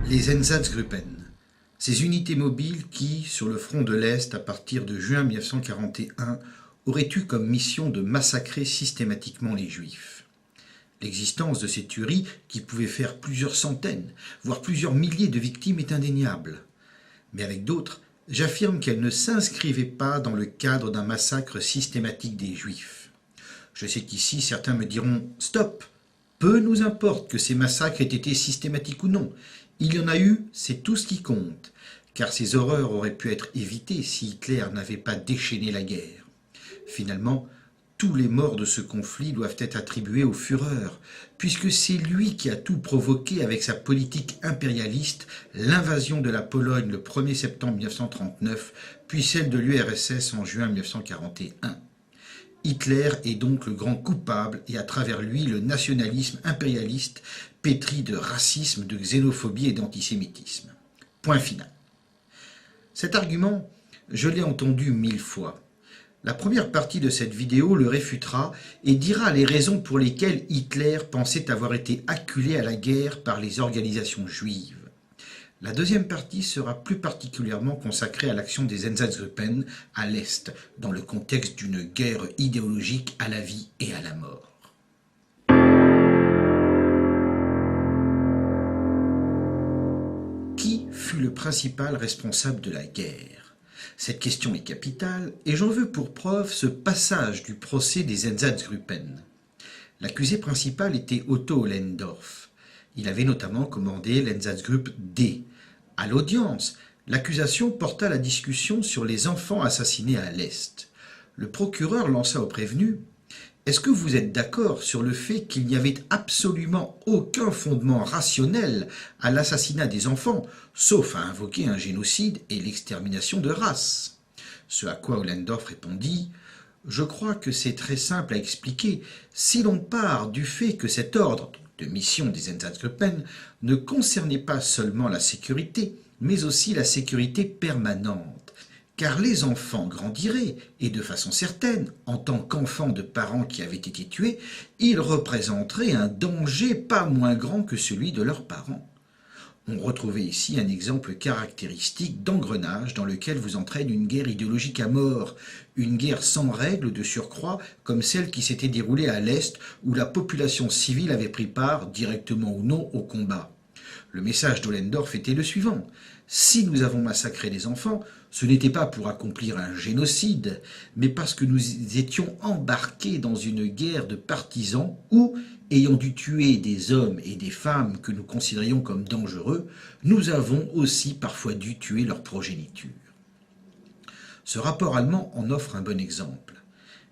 Les Einsatzgruppen, ces unités mobiles qui, sur le front de l'Est, à partir de juin 1941, auraient eu comme mission de massacrer systématiquement les Juifs. L'existence de ces tueries, qui pouvaient faire plusieurs centaines, voire plusieurs milliers de victimes, est indéniable. Mais avec d'autres, j'affirme qu'elles ne s'inscrivaient pas dans le cadre d'un massacre systématique des Juifs. Je sais qu'ici, certains me diront « Stop ! Peu nous importe que ces massacres aient été systématiques ou non. Il y en a eu, c'est tout ce qui compte, car ces horreurs auraient pu être évitées si Hitler n'avait pas déchaîné la guerre. » Finalement, tous les morts de ce conflit doivent être attribués au Führer, puisque c'est lui qui a tout provoqué avec sa politique impérialiste, l'invasion de la Pologne le 1er septembre 1939, puis celle de l'URSS en juin 1941. Hitler est donc le grand coupable et à travers lui le nationalisme impérialiste pétri de racisme, de xénophobie et d'antisémitisme. Point final. Cet argument, je l'ai entendu 1000 fois. La première partie de cette vidéo le réfutera et dira les raisons pour lesquelles Hitler pensait avoir été acculé à la guerre par les organisations juives. La deuxième partie sera plus particulièrement consacrée à l'action des Einsatzgruppen à l'Est, dans le contexte d'une guerre idéologique à la vie et à la mort. Qui fut le principal responsable de la guerre? Cette question est capitale et j'en veux pour preuve ce passage du procès des Einsatzgruppen. L'accusé principal était Otto Ohlendorf. Il avait notamment commandé l'Einsatzgruppe D. À l'audience, l'accusation porta la discussion sur les enfants assassinés à l'Est. Le procureur lança au prévenu « Est-ce que vous êtes d'accord sur le fait qu'il n'y avait absolument aucun fondement rationnel à l'assassinat des enfants, sauf à invoquer un génocide et l'extermination de race ?» Ce à quoi Ohlendorf répondit « Je crois que c'est très simple à expliquer si l'on part du fait que cet ordre de mission des Einsatzgruppen ne concernait pas seulement la sécurité, mais aussi la sécurité permanente. Car les enfants grandiraient, et de façon certaine, en tant qu'enfants de parents qui avaient été tués, ils représenteraient un danger pas moins grand que celui de leurs parents. » On retrouvait ici un exemple caractéristique d'engrenage dans lequel vous entraîne une guerre idéologique à mort, une guerre sans règles de surcroît comme celle qui s'était déroulée à l'Est où la population civile avait pris part, directement ou non, au combat. Le message d'Ohlendorf était le suivant. Si nous avons massacré les enfants, ce n'était pas pour accomplir un génocide, mais parce que nous étions embarqués dans une guerre de partisans où, ayant dû tuer des hommes et des femmes que nous considérions comme dangereux, nous avons aussi parfois dû tuer leur progéniture. Ce rapport allemand en offre un bon exemple.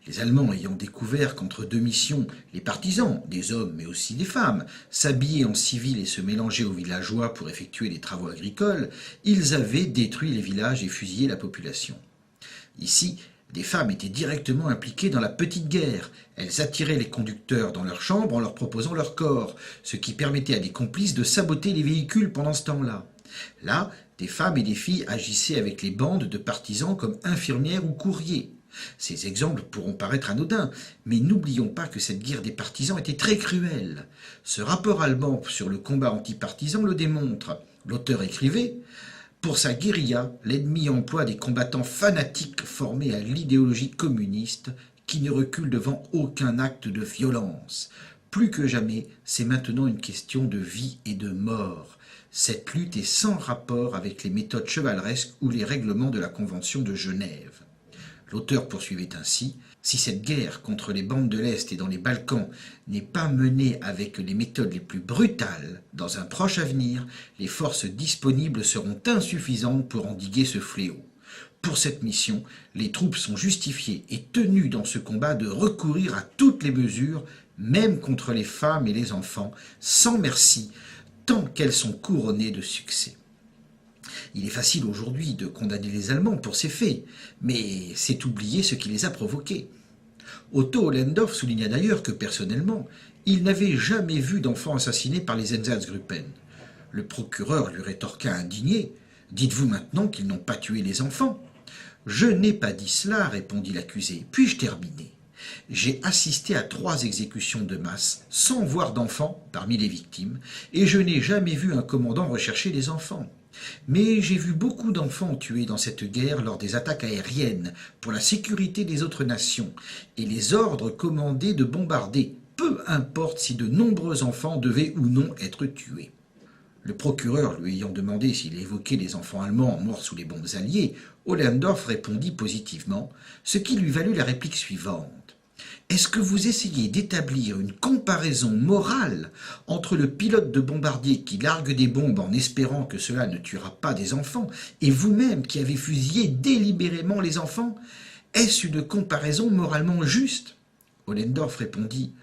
Les Allemands ayant découvert qu'entre deux missions, les partisans, des hommes mais aussi des femmes, s'habillaient en civil et se mélangeaient aux villageois pour effectuer les travaux agricoles, ils avaient détruit les villages et fusillé la population. Ici, des femmes étaient directement impliquées dans la petite guerre. Elles attiraient les conducteurs dans leurs chambres en leur proposant leur corps, ce qui permettait à des complices de saboter les véhicules pendant ce temps-là. Là, des femmes et des filles agissaient avec les bandes de partisans comme infirmières ou courriers. Ces exemples pourront paraître anodins, mais n'oublions pas que cette guerre des partisans était très cruelle. Ce rapport allemand sur le combat antipartisan le démontre. L'auteur écrivait « Pour sa guérilla, l'ennemi emploie des combattants fanatiques formés à l'idéologie communiste qui ne reculent devant aucun acte de violence. Plus que jamais, c'est maintenant une question de vie et de mort. Cette lutte est sans rapport avec les méthodes chevaleresques ou les règlements de la Convention de Genève. » L'auteur poursuivait ainsi « Si cette guerre contre les bandes de l'Est et dans les Balkans n'est pas menée avec les méthodes les plus brutales, dans un proche avenir, les forces disponibles seront insuffisantes pour endiguer ce fléau. Pour cette mission, les troupes sont justifiées et tenues dans ce combat de recourir à toutes les mesures, même contre les femmes et les enfants, sans merci, tant qu'elles sont couronnées de succès. » Il est facile aujourd'hui de condamner les Allemands pour ces faits, mais c'est oublier ce qui les a provoqués. Otto Ohlendorf souligna d'ailleurs que, personnellement, il n'avait jamais vu d'enfants assassinés par les Einsatzgruppen. Le procureur lui rétorqua indigné « Dites-vous maintenant qu'ils n'ont pas tué les enfants ?» « Je n'ai pas dit cela, répondit l'accusé. Puis-je terminer ? J'ai assisté à 3 exécutions de masse sans voir d'enfants parmi les victimes, et je n'ai jamais vu un commandant rechercher les enfants. Mais j'ai vu beaucoup d'enfants tués dans cette guerre lors des attaques aériennes pour la sécurité des autres nations et les ordres commandés de bombarder, peu importe si de nombreux enfants devaient ou non être tués. Le procureur lui ayant demandé s'il évoquait les enfants allemands morts sous les bombes alliées, Ohlendorf répondit positivement, ce qui lui valut la réplique suivante. Est-ce que vous essayez d'établir une comparaison morale entre le pilote de bombardier qui largue des bombes en espérant que cela ne tuera pas des enfants et vous-même qui avez fusillé délibérément les enfants? Est-ce une comparaison moralement juste? Ohlendorf répondit.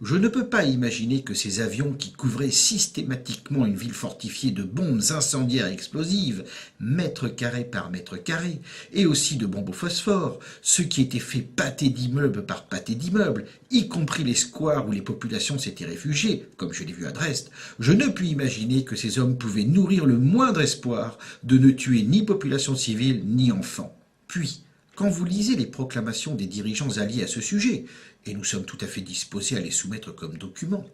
Je ne peux pas imaginer que ces avions qui couvraient systématiquement une ville fortifiée de bombes incendiaires et explosives, mètre carré par mètre carré, et aussi de bombes au phosphore, ceux qui étaient faits pâté d'immeuble par pâté d'immeuble, y compris les squares où les populations s'étaient réfugiées, comme je l'ai vu à Dresde, je ne puis imaginer que ces hommes pouvaient nourrir le moindre espoir de ne tuer ni population civile ni enfants. Puis, quand vous lisez les proclamations des dirigeants alliés à ce sujet, et nous sommes tout à fait disposés à les soumettre comme documents,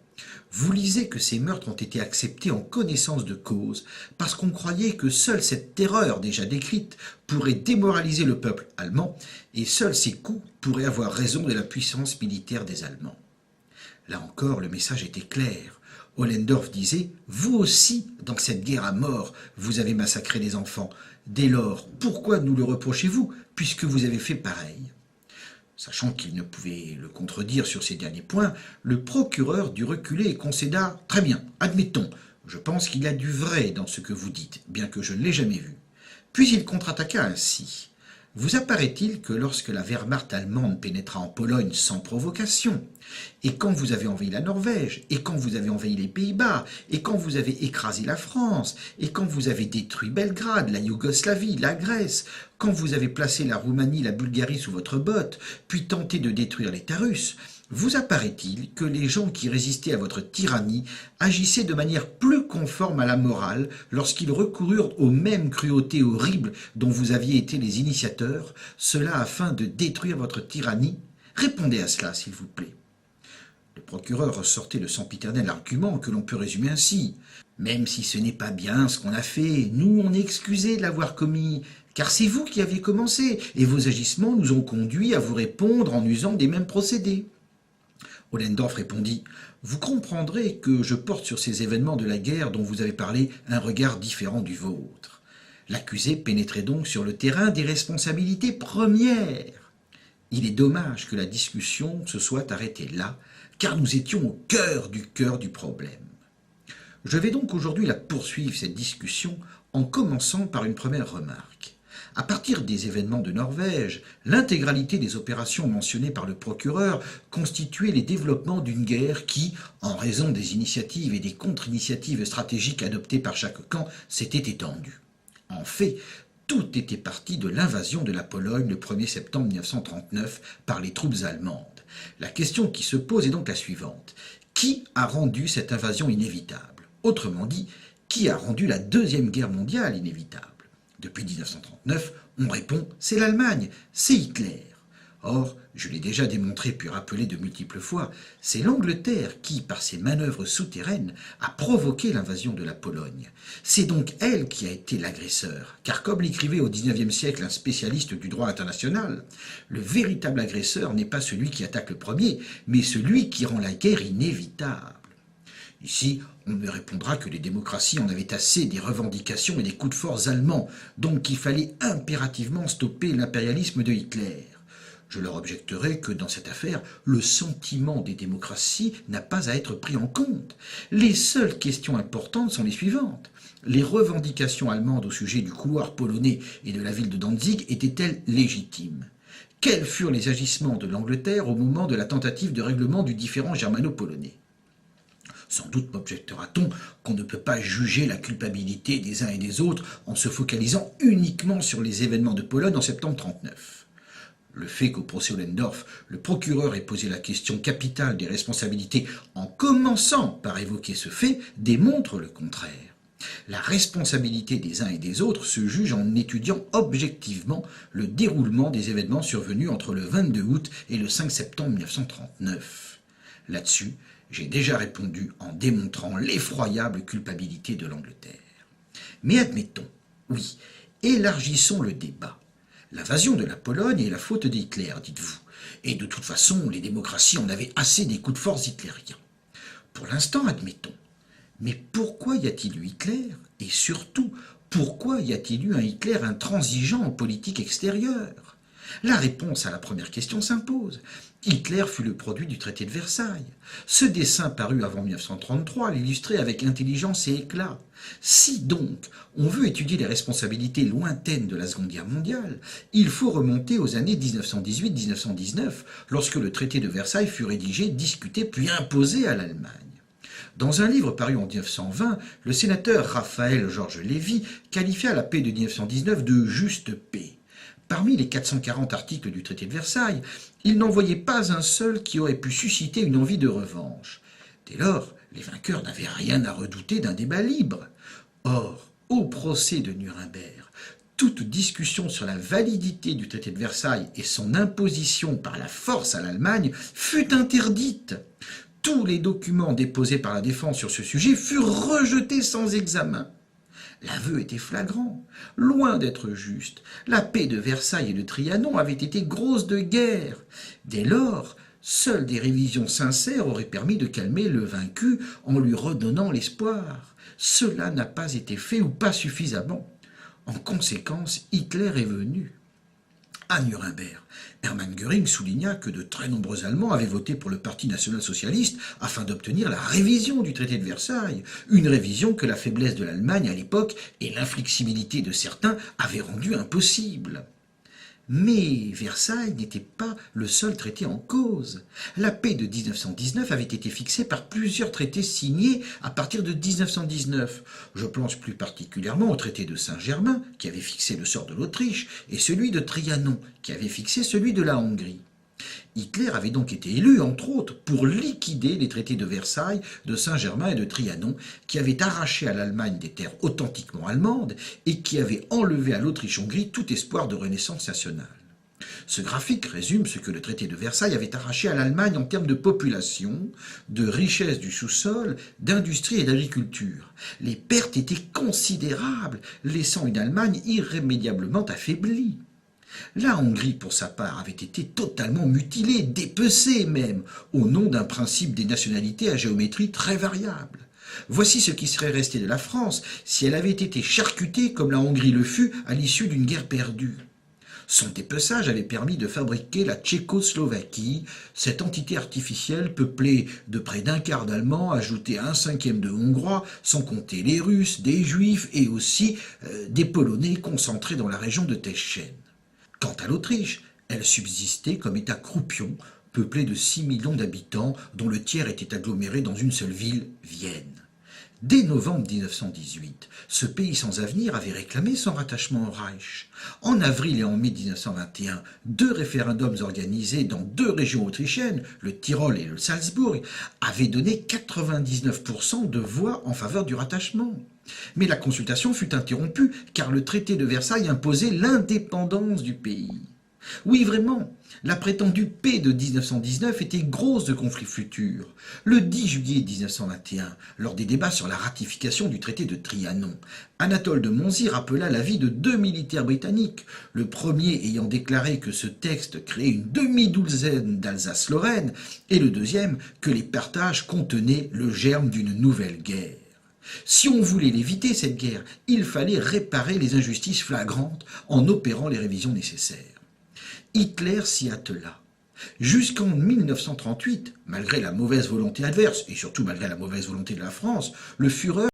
vous lisez que ces meurtres ont été acceptés en connaissance de cause parce qu'on croyait que seule cette terreur déjà décrite pourrait démoraliser le peuple allemand et seuls ces coups pourraient avoir raison de la puissance militaire des Allemands. Là encore, le message était clair. Ohlendorf disait « Vous aussi, dans cette guerre à mort, vous avez massacré des enfants. Dès lors, pourquoi nous le reprochez-vous, puisque vous avez fait pareil ?» Sachant qu'il ne pouvait le contredire sur ces derniers points, le procureur dut reculer et concéda « Très bien, admettons, je pense qu'il y a du vrai dans ce que vous dites, bien que je ne l'ai jamais vu. » Puis il contre-attaqua ainsi. Vous apparaît-il que lorsque la Wehrmacht allemande pénétra en Pologne sans provocation, et quand vous avez envahi la Norvège, et quand vous avez envahi les Pays-Bas, et quand vous avez écrasé la France, et quand vous avez détruit Belgrade, la Yougoslavie, la Grèce, quand vous avez placé la Roumanie, la Bulgarie sous votre botte, puis tenté de détruire l'État russe, vous apparaît-il que les gens qui résistaient à votre tyrannie agissaient de manière plus conforme à la morale lorsqu'ils recoururent aux mêmes cruautés horribles dont vous aviez été les initiateurs, cela afin de détruire votre tyrannie? Répondez à cela, s'il vous plaît. Le procureur ressortait le sempiternel argument que l'on peut résumer ainsi. Même si ce n'est pas bien ce qu'on a fait, nous on est excusés de l'avoir commis, car c'est vous qui aviez commencé, et vos agissements nous ont conduits à vous répondre en usant des mêmes procédés. Ohlendorf répondit « Vous comprendrez que je porte sur ces événements de la guerre dont vous avez parlé un regard différent du vôtre. » L'accusé pénétrait donc sur le terrain des responsabilités premières. Il est dommage que la discussion se soit arrêtée là, car nous étions au cœur du problème. Je vais donc aujourd'hui la poursuivre, cette discussion, en commençant par une première remarque. À partir des événements de Norvège, l'intégralité des opérations mentionnées par le procureur constituait les développements d'une guerre qui, en raison des initiatives et des contre-initiatives stratégiques adoptées par chaque camp, s'était étendue. En fait, tout était parti de l'invasion de la Pologne le 1er septembre 1939 par les troupes allemandes. La question qui se pose est donc la suivante. Qui a rendu cette invasion inévitable? Autrement dit, qui a rendu la Deuxième Guerre mondiale inévitable? Depuis 1939, on répond « c'est l'Allemagne, c'est Hitler ». Or, je l'ai déjà démontré puis rappelé de multiples fois, c'est l'Angleterre qui, par ses manœuvres souterraines, a provoqué l'invasion de la Pologne. C'est donc elle qui a été l'agresseur, car comme l'écrivait au XIXe siècle un spécialiste du droit international, le véritable agresseur n'est pas celui qui attaque le premier, mais celui qui rend la guerre inévitable. Ici, on me répondra que les démocraties en avaient assez des revendications et des coups de force allemands, donc qu'il fallait impérativement stopper l'impérialisme de Hitler. Je leur objecterai que dans cette affaire, le sentiment des démocraties n'a pas à être pris en compte. Les seules questions importantes sont les suivantes. Les revendications allemandes au sujet du couloir polonais et de la ville de Danzig étaient-elles légitimes? Quels furent les agissements de l'Angleterre au moment de la tentative de règlement du différend germano-polonais? Sans doute m'objectera-t-on qu'on ne peut pas juger la culpabilité des uns et des autres en se focalisant uniquement sur les événements de Pologne en septembre 1939. Le fait qu'au procès Ohlendorf, le procureur ait posé la question capitale des responsabilités en commençant par évoquer ce fait démontre le contraire. La responsabilité des uns et des autres se juge en étudiant objectivement le déroulement des événements survenus entre le 22 août et le 5 septembre 1939. Là-dessus, j'ai déjà répondu en démontrant l'effroyable culpabilité de l'Angleterre. Mais admettons, oui, élargissons le débat. L'invasion de la Pologne est la faute d'Hitler, dites-vous. Et de toute façon, les démocraties en avaient assez des coups de force hitlériens. Pour l'instant, admettons. Mais pourquoi y a-t-il eu Hitler? Et surtout, pourquoi y a-t-il eu un Hitler intransigeant en politique extérieure? La réponse à la première question s'impose. Hitler fut le produit du traité de Versailles. Ce dessin paru avant 1933 l'illustrait avec intelligence et éclat. Si donc on veut étudier les responsabilités lointaines de la Seconde Guerre mondiale, il faut remonter aux années 1918-1919, lorsque le traité de Versailles fut rédigé, discuté puis imposé à l'Allemagne. Dans un livre paru en 1920, le sénateur Raphaël Georges Lévy qualifia la paix de 1919 de « juste paix ». Parmi les 440 articles du traité de Versailles, il n'en voyait pas un seul qui aurait pu susciter une envie de revanche. Dès lors, les vainqueurs n'avaient rien à redouter d'un débat libre. Or, au procès de Nuremberg, toute discussion sur la validité du traité de Versailles et son imposition par la force à l'Allemagne fut interdite. Tous les documents déposés par la défense sur ce sujet furent rejetés sans examen. L'aveu était flagrant. Loin d'être juste, la paix de Versailles et de Trianon avait été grosse de guerre. Dès lors, seules des révisions sincères auraient permis de calmer le vaincu en lui redonnant l'espoir. Cela n'a pas été fait ou pas suffisamment. En conséquence, Hitler est venu. À Nuremberg, Hermann Göring souligna que de très nombreux Allemands avaient voté pour le Parti national-socialiste afin d'obtenir la révision du traité de Versailles, une révision que la faiblesse de l'Allemagne à l'époque et l'inflexibilité de certains avaient rendue impossible. Mais Versailles n'était pas le seul traité en cause. La paix de 1919 avait été fixée par plusieurs traités signés à partir de 1919. Je pense plus particulièrement au traité de Saint-Germain, qui avait fixé le sort de l'Autriche, et celui de Trianon, qui avait fixé celui de la Hongrie. Hitler avait donc été élu, entre autres, pour liquider les traités de Versailles, de Saint-Germain et de Trianon, qui avaient arraché à l'Allemagne des terres authentiquement allemandes et qui avaient enlevé à l'Autriche-Hongrie tout espoir de renaissance nationale. Ce graphique résume ce que le traité de Versailles avait arraché à l'Allemagne en termes de population, de richesse du sous-sol, d'industrie et d'agriculture. Les pertes étaient considérables, laissant une Allemagne irrémédiablement affaiblie. La Hongrie, pour sa part, avait été totalement mutilée, dépecée même, au nom d'un principe des nationalités à géométrie très variable. Voici ce qui serait resté de la France si elle avait été charcutée comme la Hongrie le fut à l'issue d'une guerre perdue. Son dépeçage avait permis de fabriquer la Tchécoslovaquie, cette entité artificielle peuplée de près d'un quart d'Allemands, ajoutée à un cinquième de Hongrois, sans compter les Russes, des Juifs et aussi des Polonais concentrés dans la région de Teschen. Quant à l'Autriche, elle subsistait comme État croupion, peuplé de 6 millions d'habitants, dont le tiers était aggloméré dans une seule ville, Vienne. Dès novembre 1918, ce pays sans avenir avait réclamé son rattachement au Reich. En avril et en mai 1921, 2 référendums organisés dans 2 régions autrichiennes, le Tyrol et le Salzbourg, avaient donné 99% de voix en faveur du rattachement. Mais la consultation fut interrompue car le traité de Versailles imposait l'indépendance du pays. Oui, vraiment, la prétendue paix de 1919 était grosse de conflits futurs. Le 10 juillet 1921, lors des débats sur la ratification du traité de Trianon, Anatole de Monzie rappela l'avis de 2 militaires britanniques, le premier ayant déclaré que ce texte créait une demi-douzaine d'Alsace-Lorraine, et le deuxième que les partages contenaient le germe d'une nouvelle guerre. Si on voulait l'éviter, cette guerre, il fallait réparer les injustices flagrantes en opérant les révisions nécessaires. Hitler s'y attela. Jusqu'en 1938, malgré la mauvaise volonté adverse, et surtout malgré la mauvaise volonté de la France, le Führer